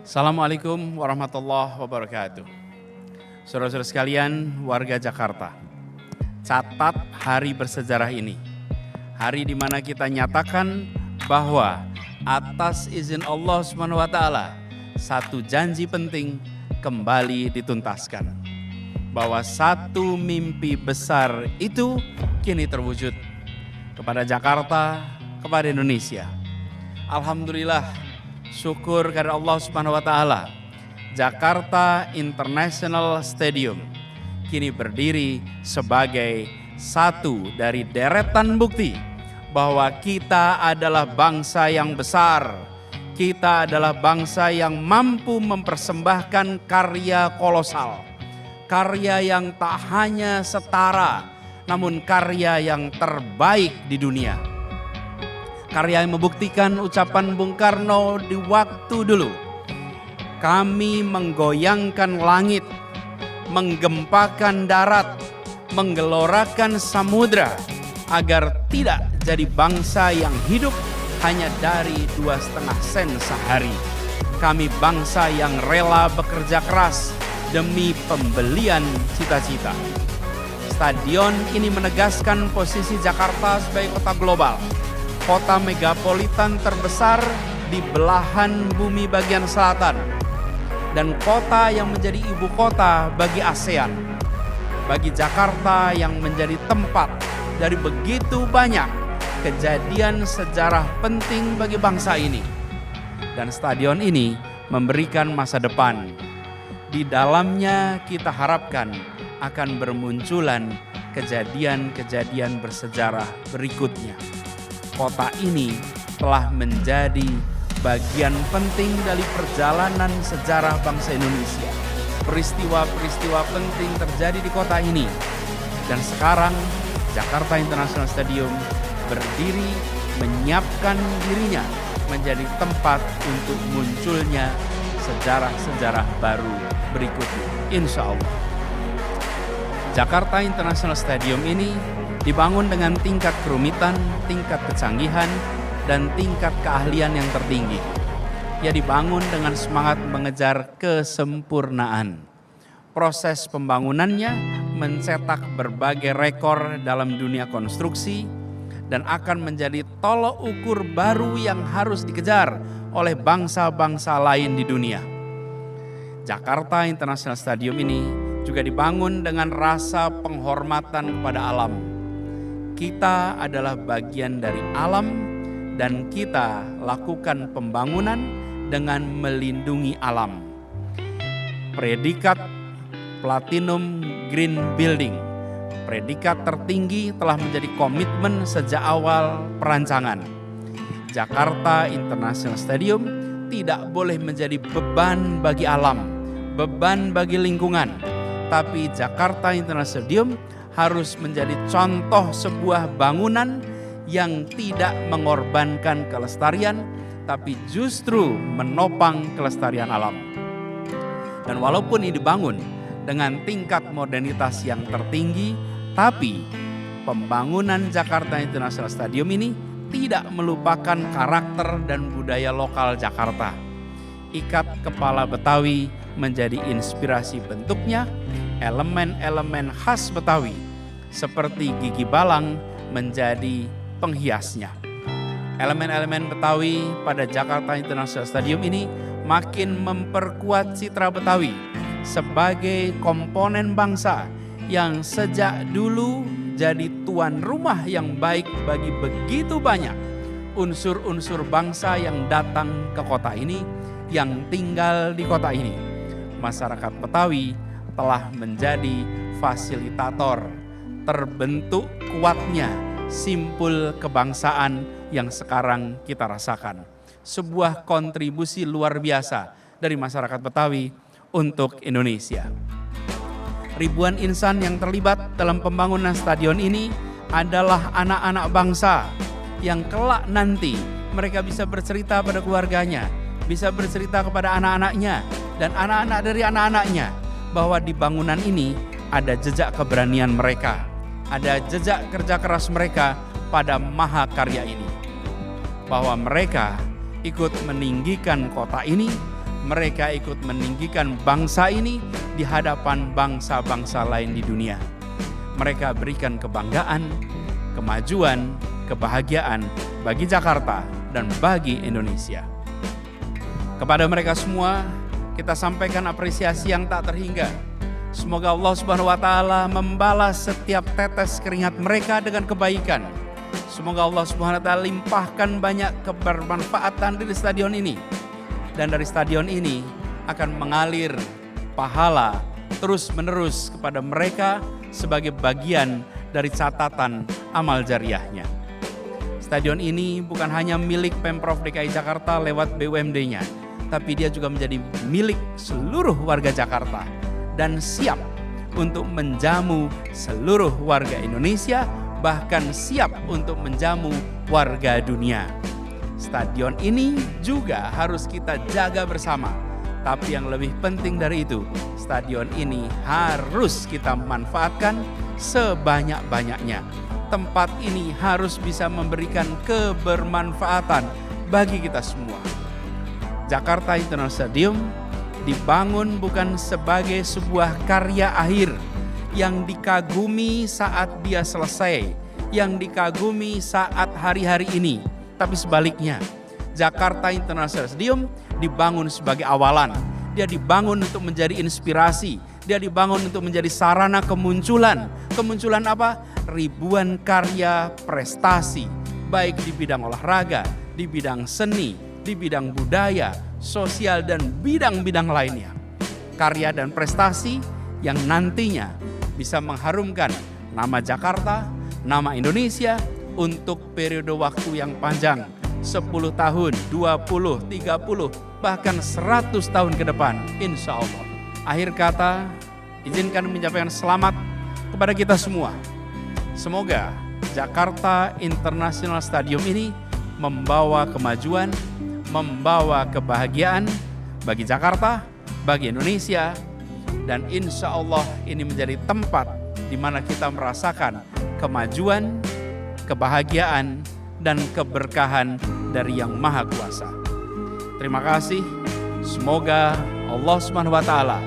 Assalamualaikum warahmatullahi wabarakatuh. Saudara-saudara sekalian, warga Jakarta, catat hari bersejarah ini. Hari di mana kita nyatakan bahwa atas izin Allah SWT, satu janji penting kembali dituntaskan. Bahwa satu mimpi besar itu kini terwujud kepada Jakarta, kepada Indonesia. Alhamdulillah, syukur kepada Allah SWT, Jakarta International Stadium kini berdiri sebagai satu dari deretan bukti bahwa kita adalah bangsa yang besar. Kita adalah bangsa yang mampu mempersembahkan karya kolosal. Karya yang tak hanya setara, namun karya yang terbaik di dunia. Karya yang membuktikan ucapan Bung Karno di waktu dulu. Kami menggoyangkan langit, menggempakan darat, menggelorakan samudra, agar tidak jadi bangsa yang hidup hanya dari 2,5 sen sehari. Kami bangsa yang rela bekerja keras demi pembelian cita-cita. Stadion ini menegaskan posisi Jakarta sebagai kota global, kota megapolitan terbesar di belahan bumi bagian selatan, dan kota yang menjadi ibu kota bagi ASEAN. Bagi Jakarta yang menjadi tempat dari begitu banyak kejadian sejarah penting bagi bangsa ini. Dan stadion ini memberikan masa depan. Di dalamnya kita harapkan akan bermunculan kejadian-kejadian bersejarah berikutnya. Kota ini telah menjadi bagian penting dari perjalanan sejarah bangsa Indonesia. Peristiwa-peristiwa penting terjadi di kota ini. Dan sekarang Jakarta International Stadium berdiri menyiapkan dirinya menjadi tempat untuk munculnya sejarah-sejarah baru berikutnya, insya Allah. Jakarta International Stadium ini dibangun dengan tingkat kerumitan, tingkat kecanggihan, dan tingkat keahlian yang tertinggi. Ia dibangun dengan semangat mengejar kesempurnaan. Proses pembangunannya mencetak berbagai rekor dalam dunia konstruksi dan akan menjadi tolok ukur baru yang harus dikejar oleh bangsa-bangsa lain di dunia. Jakarta International Stadium ini juga dibangun dengan rasa penghormatan kepada alam. Kita adalah bagian dari alam dan kita lakukan pembangunan dengan melindungi alam. Predikat Platinum Green Building, predikat tertinggi, telah menjadi komitmen sejak awal perancangan. Jakarta International Stadium tidak boleh menjadi beban bagi alam, beban bagi lingkungan, tapi Jakarta International Stadium harus menjadi contoh sebuah bangunan yang tidak mengorbankan kelestarian, tapi justru menopang kelestarian alam. Dan walaupun ini dibangun dengan tingkat modernitas yang tertinggi, tapi pembangunan Jakarta International Stadium ini tidak melupakan karakter dan budaya lokal Jakarta. Ikat kepala Betawi menjadi inspirasi bentuknya, elemen-elemen khas Betawi seperti gigi balang menjadi penghiasnya. Elemen-elemen Betawi pada Jakarta International Stadium ini makin memperkuat citra Betawi sebagai komponen bangsa yang sejak dulu jadi tuan rumah yang baik bagi begitu banyak unsur-unsur bangsa yang datang ke kota ini, yang tinggal di kota ini. Masyarakat Betawi telah menjadi fasilitator terbentuk kuatnya simpul kebangsaan yang sekarang kita rasakan. Sebuah kontribusi luar biasa dari masyarakat Betawi untuk Indonesia. Ribuan insan yang terlibat dalam pembangunan stadion ini adalah anak-anak bangsa yang kelak nanti mereka bisa bercerita pada keluarganya, bisa bercerita kepada anak-anaknya dan anak-anak dari anak-anaknya bahwa di bangunan ini ada jejak keberanian mereka, ada jejak kerja keras mereka pada mahakarya ini. Bahwa mereka ikut meninggikan kota ini, mereka ikut meninggikan bangsa ini di hadapan bangsa-bangsa lain di dunia. Mereka berikan kebanggaan, kemajuan, kebahagiaan bagi Jakarta dan bagi Indonesia. Kepada mereka semua, kita sampaikan apresiasi yang tak terhingga. Semoga Allah Subhanahu wa Ta'ala membalas setiap tetes keringat mereka dengan kebaikan. Semoga Allah Subhanahu wa Ta'ala limpahkan banyak kebermanfaatan di stadion ini. Dan dari stadion ini akan mengalir pahala terus-menerus kepada mereka sebagai bagian dari catatan amal jariahnya. Stadion ini bukan hanya milik Pemprov DKI Jakarta lewat BUMD-nya, tapi dia juga menjadi milik seluruh warga Jakarta dan siap untuk menjamu seluruh warga Indonesia, bahkan siap untuk menjamu warga dunia. Stadion ini juga harus kita jaga bersama. Tapi yang lebih penting dari itu, stadion ini harus kita manfaatkan sebanyak-banyaknya. Tempat ini harus bisa memberikan kebermanfaatan bagi kita semua. Jakarta International Stadium dibangun bukan sebagai sebuah karya akhir yang dikagumi saat dia selesai, yang dikagumi saat hari-hari ini. Tapi sebaliknya, Jakarta International Stadium dibangun sebagai awalan. Dia dibangun untuk menjadi inspirasi. Dia dibangun untuk menjadi sarana kemunculan. Kemunculan apa? Ribuan karya prestasi. Baik di bidang olahraga, di bidang seni, di bidang budaya, sosial, dan bidang-bidang lainnya. Karya dan prestasi yang nantinya bisa mengharumkan nama Jakarta, nama Indonesia, untuk periode waktu yang panjang, 10 tahun, 20, 30, bahkan 100 tahun ke depan, insya Allah. Akhir kata, izinkan menyampaikan selamat kepada kita semua. Semoga Jakarta International Stadium ini membawa kemajuan, membawa kebahagiaan bagi Jakarta, bagi Indonesia, dan insya Allah ini menjadi tempat di mana kita merasakan kemajuan, kebahagiaan, dan keberkahan dari Yang Maha Kuasa. Terima kasih. Semoga Allah Subhanahu wa Ta'ala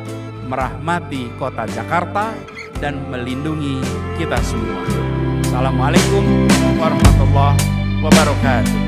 merahmati kota Jakarta dan melindungi kita semua. Assalamualaikum warahmatullahi wabarakatuh.